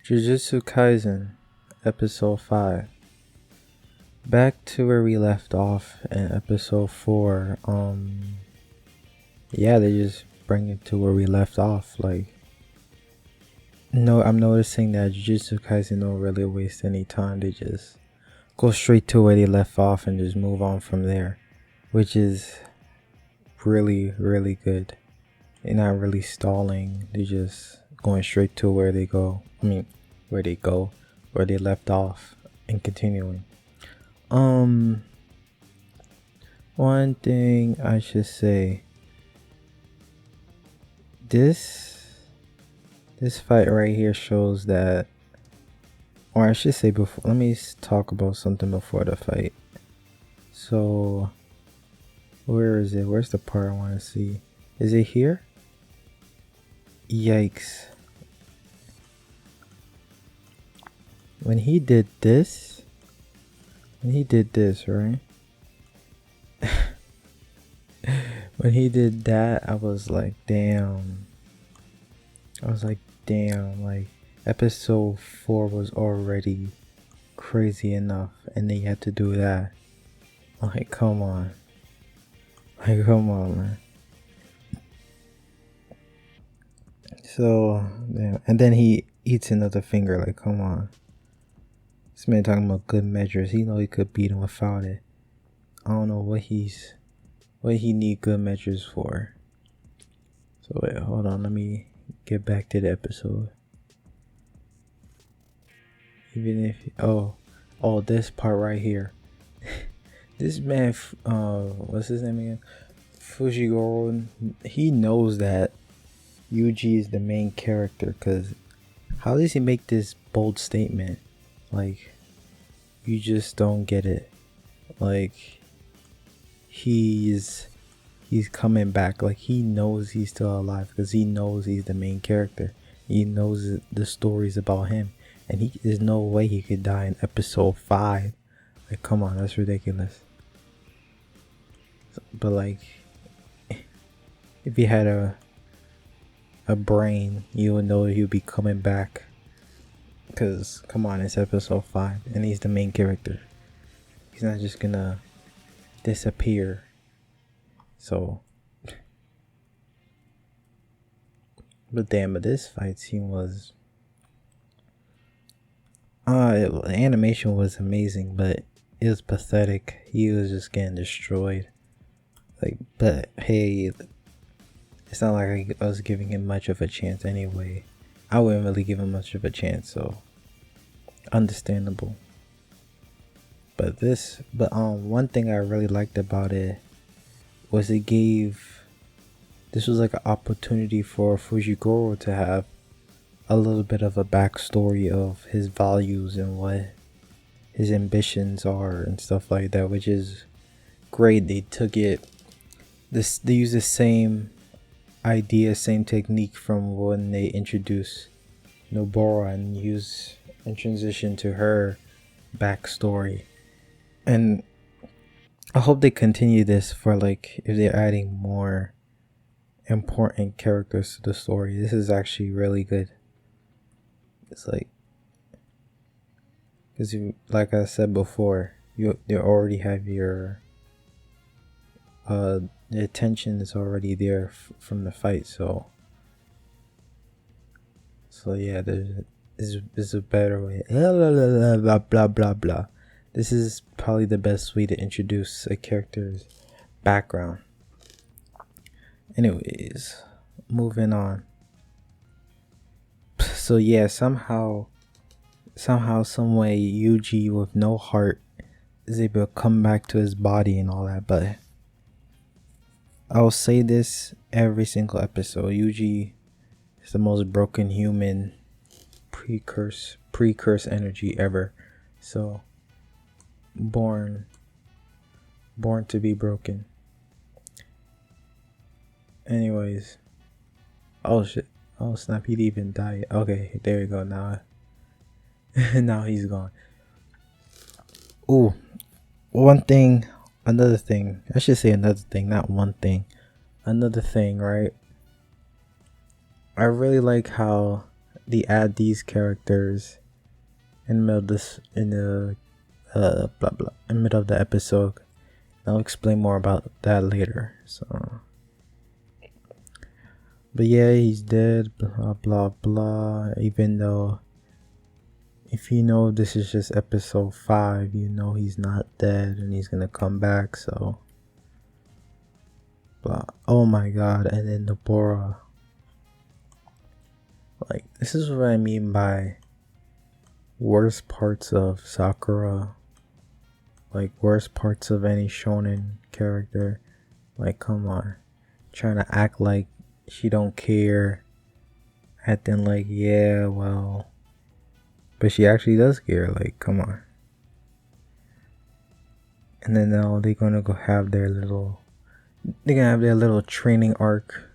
Jujutsu Kaisen, Episode 5. Back to where we left off in Episode 4. Yeah, they just bring it to where we left off. No, I'm noticing that Jujutsu Kaisen don't really waste any time. They just go straight to where they left off and just move on from there, which is really, really good. They're not really stalling. They're just going straight to where they go. Where they left off and continuing. One thing I should say, this fight right here shows that, or I should say before, let me talk about something before the fight. So where is it? Where's the part I want to see? Is it here? Yikes. When he did this, right? When he did that, I was like, damn. Like, episode 4 was already crazy enough, and then you had to do that. Like, come on. Man. So, damn. And then he eats another finger, like, come on. This man talking about good measures. He know he could beat him without it. I don't know what he need good measures for. So wait, hold on. Let me get back to the episode. Even if this part right here. This man, what's his name again? Fushiguro. He knows that Yuji is the main character. Cause how does he make this bold statement? Like, you just don't get it. Like, he's coming back. Like, he knows he's still alive because he knows he's the main character. He knows the stories about him, and there's no way he could die in episode 5. Like, come on, that's ridiculous. But like, if he had a brain, you would know he would be coming back. Because, come on, it's episode 5, and he's the main character. He's not just gonna disappear. So, but this fight scene was, the animation was amazing, but it was pathetic. He was just getting destroyed. Like, but hey, it's not like I was giving him much of a chance anyway. I wouldn't really give him much of a chance, so understandable. But one thing I really liked about it was this was like an opportunity for Fushiguro to have a little bit of a backstory of his values and what his ambitions are and stuff like that, which is great. They use the same idea, same technique from when they introduced Nobara and transition to her backstory. And I hope they continue this for, like, if they're adding more important characters to the story. This is actually really good. It's like, because like I said before, you already have your the attention is already there from the fight. So yeah, there's a better way. Blah blah blah blah. This is probably the best way to introduce a character's background. Anyways, moving on. So yeah, somehow, some way, Yuji with no heart is able to come back to his body and all that. But I'll say this every single episode: Yuji is the most broken human pre-curse energy ever. So born to be broken. Anyways, oh shit, oh snap, he'd even die. Okay, there we go. Now now he's gone. Ooh, another thing, not one thing, another thing, right? I really like how they add these characters in the middle of this, in the blah blah, in the middle of the episode. I'll explain more about that later. So, but yeah, he's dead. Blah blah blah. Even though, if you know this is just episode 5, you know he's not dead and he's gonna come back. So, blah. Oh my god! And then the Bora. Like, this is what I mean by worst parts of Sakura. Like, worst parts of any shonen character. Like, come on. Trying to act like she don't care. Acting like, yeah, well. But she actually does care. Like, come on. And then now they're gonna go have their little... They're gonna have their little training arc.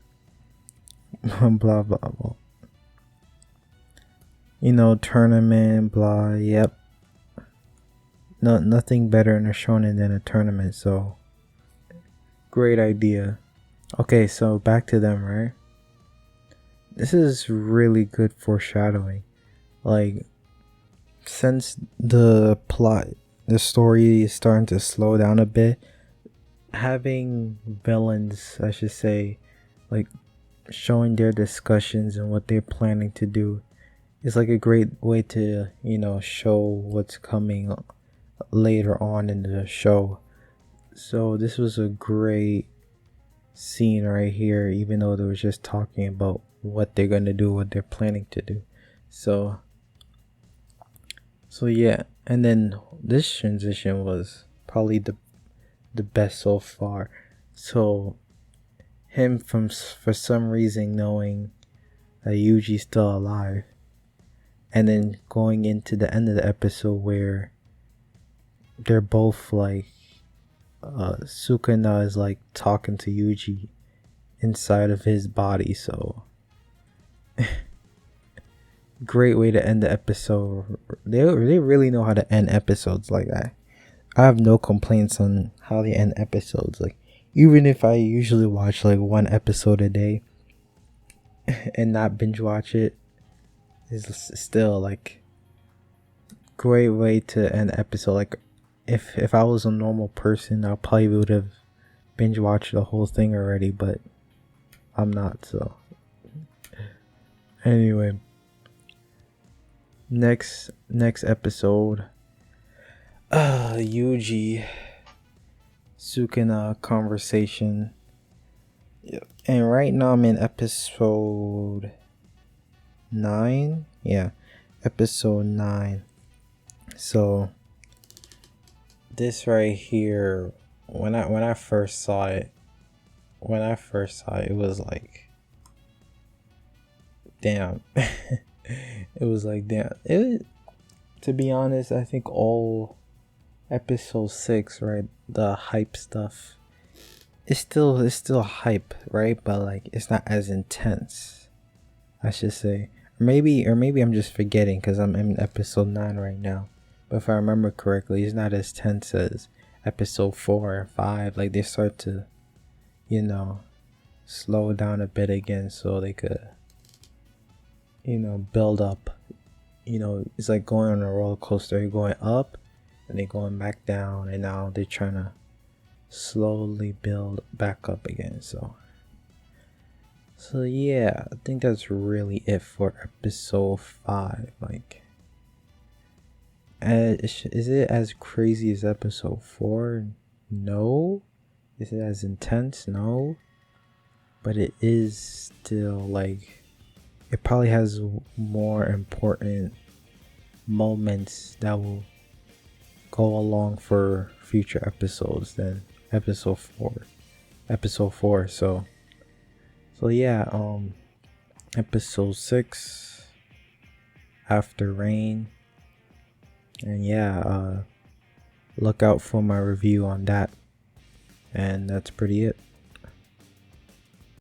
Blah, blah, blah. You know, tournament, blah, yep. No, nothing better in a shonen than a tournament, so great idea. Okay, so back to them, right? This is really good foreshadowing. Like, since the plot, the story is starting to slow down a bit, having villains, I should say, like, showing their discussions and what they're planning to do, it's like a great way to, you know, show what's coming later on in the show. So this was a great scene right here, even though they were just talking about what they're gonna do, what they're planning to do. So yeah, and then this transition was probably the best so far. So him for some reason knowing that Yuji's still alive, and then going into the end of the episode where they're both like, Sukuna is like talking to Yuji inside of his body. So great way to end the episode. They really know how to end episodes like that. I have no complaints on how they end episodes. Like, even if I usually watch like one episode a day and not binge watch it, is still like great way to end the episode. Like, if I was a normal person, I probably would have binge watched the whole thing already, but I'm not. So anyway, next episode, Yuji Sukuna conversation. Yep. And right now I'm in episode 9. Yeah, episode 9. So this right here, when I first saw it, it was like, damn. It was like, damn. To be honest, I think all episode 6, right, the hype stuff, it's still hype, right? But like, it's not as intense, I should say. Maybe I'm just forgetting because I'm in episode 9 right now. But if I remember correctly, it's not as tense as episode 4 and 5. Like, they start to, you know, slow down a bit again so they could, you know, build up. You know, it's like going on a roller coaster. You're going up and they're going back down, and now they're trying to slowly build back up again. So yeah, I think that's really it for episode 5. Like, is it as crazy as episode 4? No. Is it as intense? No. But it is still like, it probably has more important moments that will go along for future episodes than episode 4. So yeah, episode 6, After Rain. And yeah, look out for my review on that. And that's pretty it.